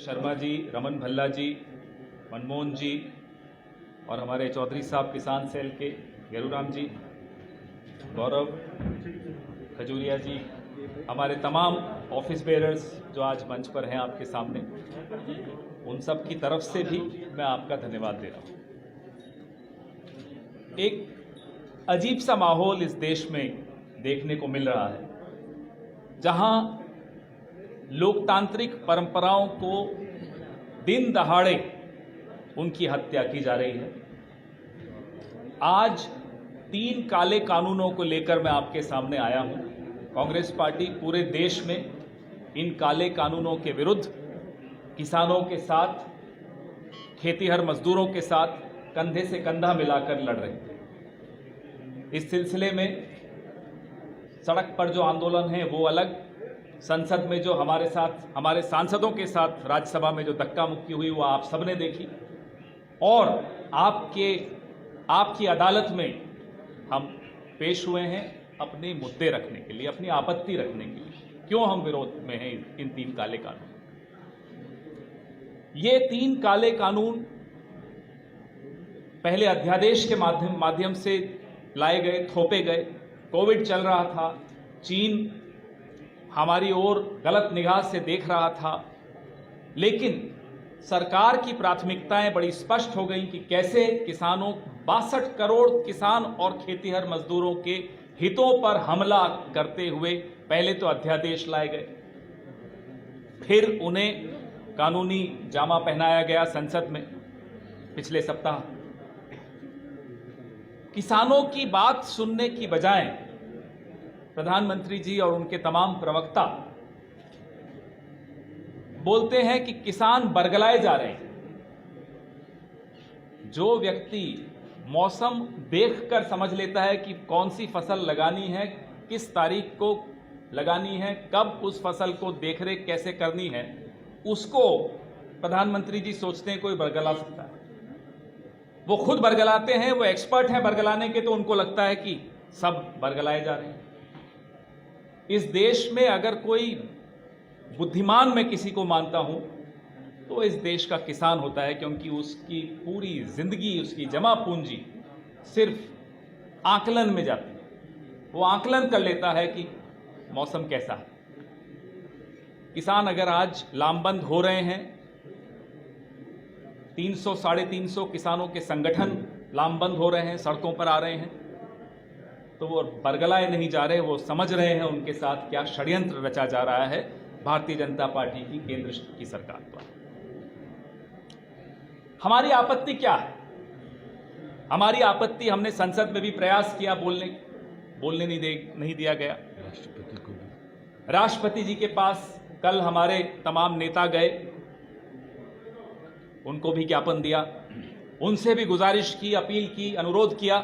शर्मा जी, रमन भल्ला जी, मनमोहन जी और हमारे चौधरी साहब किसान सेल के गेरूराम जी, गौरव खजूरिया जी, हमारे तमाम ऑफिस बेयरर्स जो आज मंच पर हैं आपके सामने, उन सब की तरफ से भी मैं आपका धन्यवाद दे रहा हूं। एक अजीब सा माहौल इस देश में देखने को मिल रहा है, जहां लोकतांत्रिक परंपराओं को दिन दहाड़े उनकी हत्या की जा रही है। आज 3 काले कानूनों को लेकर मैं आपके सामने आया हूं। कांग्रेस पार्टी पूरे देश में इन काले कानूनों के विरुद्ध किसानों के साथ, खेतीहर मजदूरों के साथ कंधे से कंधा मिलाकर लड़ रही है। इस सिलसिले में सड़क पर जो आंदोलन है वो अलग, संसद में जो हमारे सांसदों के साथ राज्यसभा में जो धक्का मुक्की हुई वो आप सबने देखी, और आपकी अदालत में हम पेश हुए हैं अपने मुद्दे रखने के लिए, अपनी आपत्ति रखने के लिए, क्यों हम विरोध में हैं इन 3 काले कानून। ये 3 काले कानून पहले अध्यादेश के माध्यम से लाए गए, थोपे गए। कोविड चल रहा था, चीन हमारी ओर गलत निगाह से देख रहा था, लेकिन सरकार की प्राथमिकताएं बड़ी स्पष्ट हो गई कि कैसे किसानों 62 करोड़ किसान और खेतीहर मजदूरों के हितों पर हमला करते हुए पहले तो अध्यादेश लाए गए, फिर उन्हें कानूनी जामा पहनाया गया संसद में पिछले सप्ताह। किसानों की बात सुनने की बजाय प्रधानमंत्री जी और उनके तमाम प्रवक्ता बोलते हैं कि किसान बरगलाए जा रहे हैं। जो व्यक्ति मौसम देखकर समझ लेता है कि कौन सी फसल लगानी है, किस तारीख को लगानी है, कब उस फसल को देखरेख कैसे करनी है, उसको प्रधानमंत्री जी सोचते हैं कोई बरगला सकता है। वो खुद बरगलाते हैं, वो एक्सपर्ट हैं बरगलाने के, तो उनको लगता है कि सब बरगलाए जा रहे हैं। इस देश में अगर कोई बुद्धिमान मैं किसी को मानता हूं तो इस देश का किसान होता है, क्योंकि उसकी पूरी जिंदगी, उसकी जमा पूंजी सिर्फ आकलन में जाती है। वो आकलन कर लेता है कि मौसम कैसा है। किसान अगर आज लामबंद हो रहे हैं, 300 साढ़े 300 किसानों के संगठन लामबंद हो रहे हैं, सड़कों पर आ रहे हैं, तो वो बरगलाए नहीं जा रहे, वो समझ रहे हैं उनके साथ क्या षड्यंत्र रचा जा रहा है भारतीय जनता पार्टी की केंद्र की सरकार द्वारा। हमारी आपत्ति क्या है? हमारी आपत्ति, हमने संसद में भी प्रयास किया, बोलने नहीं दिया गया। राष्ट्रपति जी के पास कल हमारे तमाम नेता गए, उनको भी ज्ञापन दिया, उनसे भी गुजारिश की, अपील की, अनुरोध किया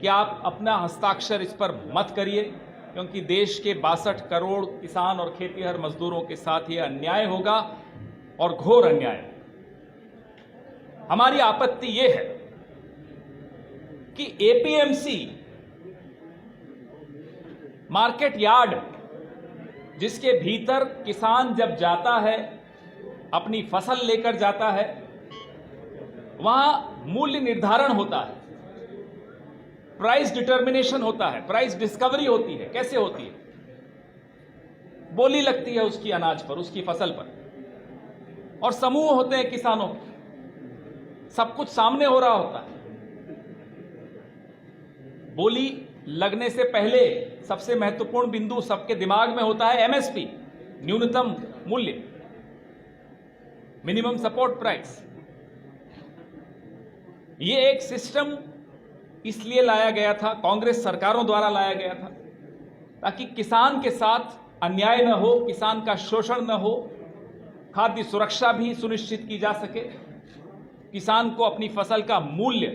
कि आप अपना हस्ताक्षर इस पर मत करिए, क्योंकि देश के 62 करोड़ किसान और खेतीहर मजदूरों के साथ यह अन्याय होगा और घोर अन्याय। हमारी आपत्ति यह है कि एपीएमसी मार्केट यार्ड, जिसके भीतर किसान जब जाता है, अपनी फसल लेकर जाता है, वहां मूल्य निर्धारण होता है, प्राइस डिटर्मिनेशन होता है, प्राइस डिस्कवरी होती है। कैसे होती है? बोली लगती है उसकी अनाज पर, उसकी फसल पर, और समूह होते हैं किसानों के, सब कुछ सामने हो रहा होता है। बोली लगने से पहले सबसे महत्वपूर्ण बिंदु सबके दिमाग में होता है एमएसपी, न्यूनतम मूल्य, मिनिमम सपोर्ट प्राइस। यह एक सिस्टम इसलिए लाया गया था, कांग्रेस सरकारों द्वारा लाया गया था, ताकि किसान के साथ अन्याय न हो, किसान का शोषण न हो, खाद्य सुरक्षा भी सुनिश्चित की जा सके, किसान को अपनी फसल का मूल्य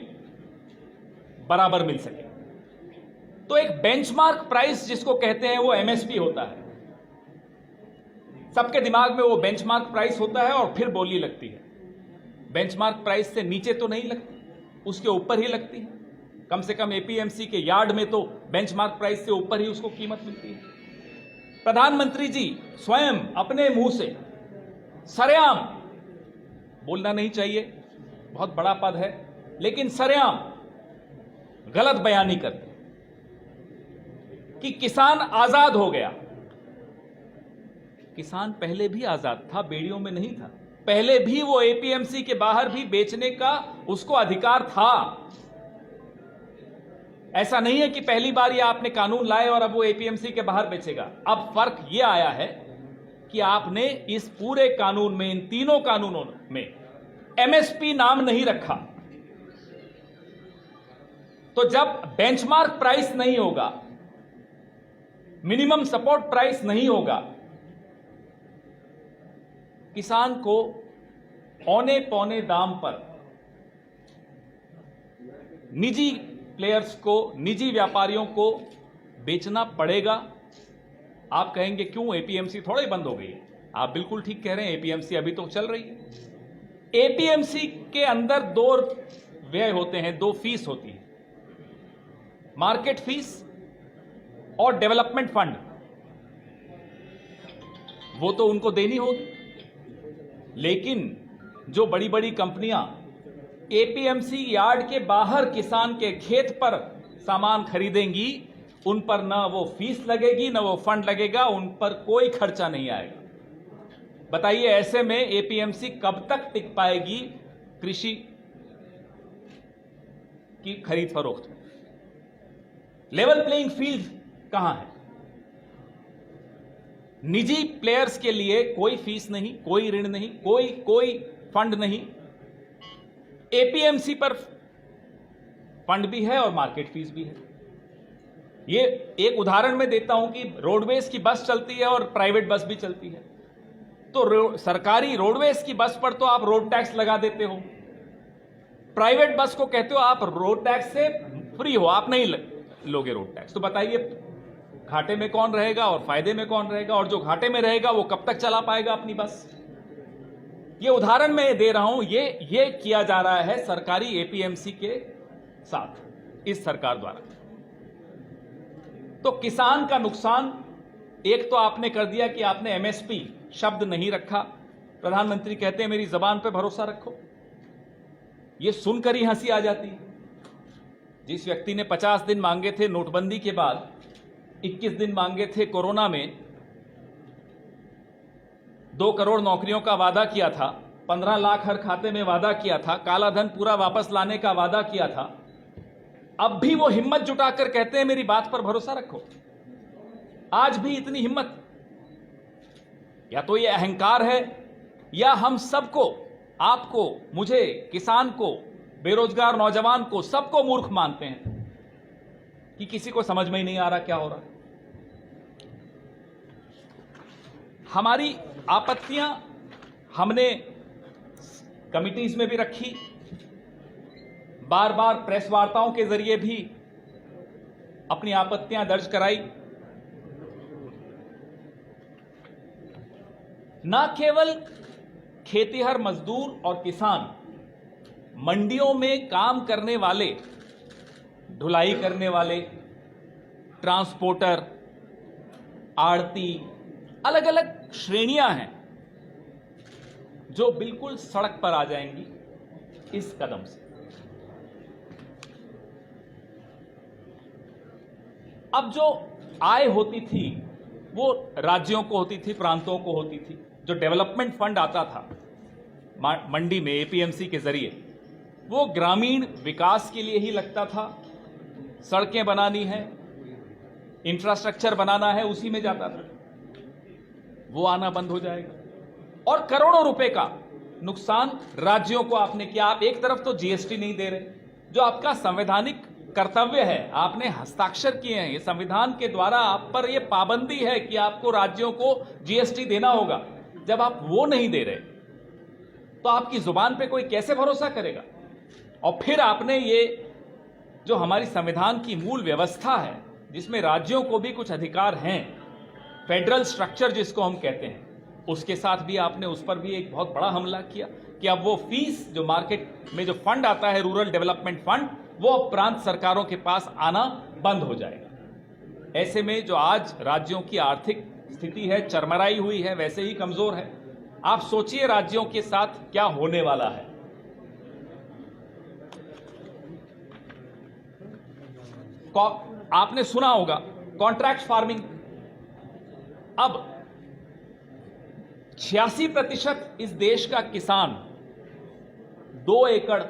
बराबर मिल सके। तो एक बेंचमार्क प्राइस जिसको कहते हैं वो एमएसपी होता है। सबके दिमाग में वो बेंचमार्क प्राइस होता है और फिर बोली लगती है। बेंचमार्क प्राइस से नीचे तो नहीं लगती, उसके ऊपर ही लगती है। कम से कम एपीएमसी के यार्ड में तो बेंचमार्क प्राइस से ऊपर ही उसको कीमत मिलती है। प्रधानमंत्री जी स्वयं अपने मुंह से सरेआम, बोलना नहीं चाहिए, बहुत बड़ा पद है, लेकिन सरेआम गलत बयानी करते कि किसान आजाद हो गया। किसान पहले भी आजाद था, बेड़ियों में नहीं था। पहले भी वो एपीएमसी के बाहर भी बेचने का उसको अधिकार था। ऐसा नहीं है कि पहली बार ये आपने कानून लाए और अब वो एपीएमसी के बाहर बेचेगा। अब फर्क ये आया है कि आपने इस पूरे कानून में, इन तीनों कानूनों में एमएसपी नाम नहीं रखा। तो जब बेंचमार्क प्राइस नहीं होगा, मिनिमम सपोर्ट प्राइस नहीं होगा, किसान को औने पौने दाम पर निजी प्लेयर्स को, निजी व्यापारियों को बेचना पड़ेगा। आप कहेंगे क्यों, एपीएमसी थोड़ा ही बंद हो गई है। आप बिल्कुल ठीक कह रहे हैं, एपीएमसी अभी तो चल रही है। एपीएमसी के अंदर दो व्यय होते हैं, दो फीस होती है, मार्केट फीस और डेवलपमेंट फंड। वो तो उनको देनी होगी, लेकिन जो बड़ी बड़ी कंपनियां एपीएमसी यार्ड के बाहर किसान के खेत पर सामान खरीदेंगी, उन पर ना वो फीस लगेगी, ना वो फंड लगेगा, उन पर कोई खर्चा नहीं आएगा। बताइए, ऐसे में एपीएमसी कब तक टिक पाएगी कृषि की खरीद फरोख्त में? लेवल प्लेइंग फील्ड कहां है? निजी प्लेयर्स के लिए कोई फीस नहीं, कोई ऋण नहीं, कोई फंड नहीं। एपीएमसी पर फंड भी है और मार्केट फीस भी है। ये एक उदाहरण मैं देता हूं कि रोडवेज की बस चलती है और प्राइवेट बस भी चलती है। तो सरकारी रोडवेज की बस पर तो आप रोड टैक्स लगा देते हो, प्राइवेट बस को कहते हो आप रोड टैक्स से फ्री हो, आप नहीं लोगे रोड टैक्स। तो बताइए, घाटे में कौन रहेगा और फायदे में कौन रहेगा? और जो घाटे में रहेगा वो कब तक चला पाएगा अपनी बस? ये उदाहरण मैं दे रहा हूं, ये किया जा रहा है सरकारी एपीएमसी के साथ, इस सरकार द्वारा। तो किसान का नुकसान एक तो आपने कर दिया कि आपने एमएसपी शब्द नहीं रखा। प्रधानमंत्री कहते हैं मेरी जबान पे भरोसा रखो। ये सुनकर ही हंसी आ जाती है। जिस व्यक्ति ने 50 दिन मांगे थे नोटबंदी के बाद, 21 दिन मांगे थे कोरोना में, 2 करोड़ नौकरियों का वादा किया था, 15 लाख हर खाते में वादा किया था, काला धन पूरा वापस लाने का वादा किया था, अब भी वो हिम्मत जुटाकर कहते हैं मेरी बात पर भरोसा रखो। आज भी इतनी हिम्मत? या तो ये अहंकार है, या हम सबको, आपको, मुझे, किसान को, बेरोजगार नौजवान को, सबको मूर्ख मानते हैं कि किसी को समझ में ही नहीं आ रहा क्या हो रहा है। हमारी आपत्तियां हमने कमिटीज में भी रखी, बार बार प्रेस वार्ताओं के जरिए भी अपनी आपत्तियां दर्ज कराई। न केवल खेतीहर मजदूर और किसान, मंडियों में काम करने वाले, ढुलाई करने वाले, ट्रांसपोर्टर, आड़ती, अलग अलग श्रेणियां हैं जो बिल्कुल सड़क पर आ जाएंगी इस कदम से। अब जो आय होती थी वो राज्यों को होती थी, प्रांतों को होती थी। जो डेवलपमेंट फंड आता था मंडी में एपीएमसी के जरिए, वो ग्रामीण विकास के लिए ही लगता था। सड़कें बनानी है, इंफ्रास्ट्रक्चर बनाना है, उसी में जाता था। वो आना बंद हो जाएगा और करोड़ों रुपए का नुकसान राज्यों को आपने किया। आप एक तरफ तो जीएसटी नहीं दे रहे, जो आपका संवैधानिक कर्तव्य है, आपने हस्ताक्षर किए हैं, ये संविधान के द्वारा आप पर यह पाबंदी है कि आपको राज्यों को जीएसटी देना होगा। जब आप वो नहीं दे रहे तो आपकी जुबान पे कोई कैसे भरोसा करेगा? और फिर आपने ये जो हमारी संविधान की मूल व्यवस्था है, जिसमें राज्यों को भी कुछ अधिकार हैं, फेडरल स्ट्रक्चर जिसको हम कहते हैं, उसके साथ भी आपने उस पर भी एक बहुत बड़ा हमला किया कि अब वो फीस जो मार्केट में जो फंड आता है, रूरल डेवलपमेंट फंड, वो प्रांत सरकारों के पास आना बंद हो जाएगा। ऐसे में जो आज राज्यों की आर्थिक स्थिति है, चरमराई हुई है, वैसे ही कमजोर है, आप सोचिए राज्यों के साथ क्या होने वाला है। आपने सुना होगा कॉन्ट्रैक्ट फार्मिंग। अब 86% इस देश का किसान 2 एकड़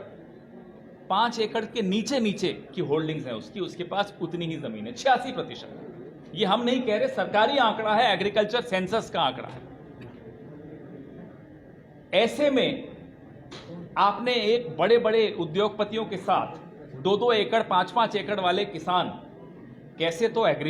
5 एकड़ के नीचे नीचे की होल्डिंग्स है उसके पास उतनी ही जमीन है। 86%। ये हम नहीं कह रहे, सरकारी आंकड़ा है, एग्रीकल्चर सेंसस का आंकड़ा है। ऐसे में आपने एक बड़े बड़े उद्योगपतियों के साथ 2-2 एकड़ 5-5 एकड़ वाले किसान कैसे तो एग्रीमेंट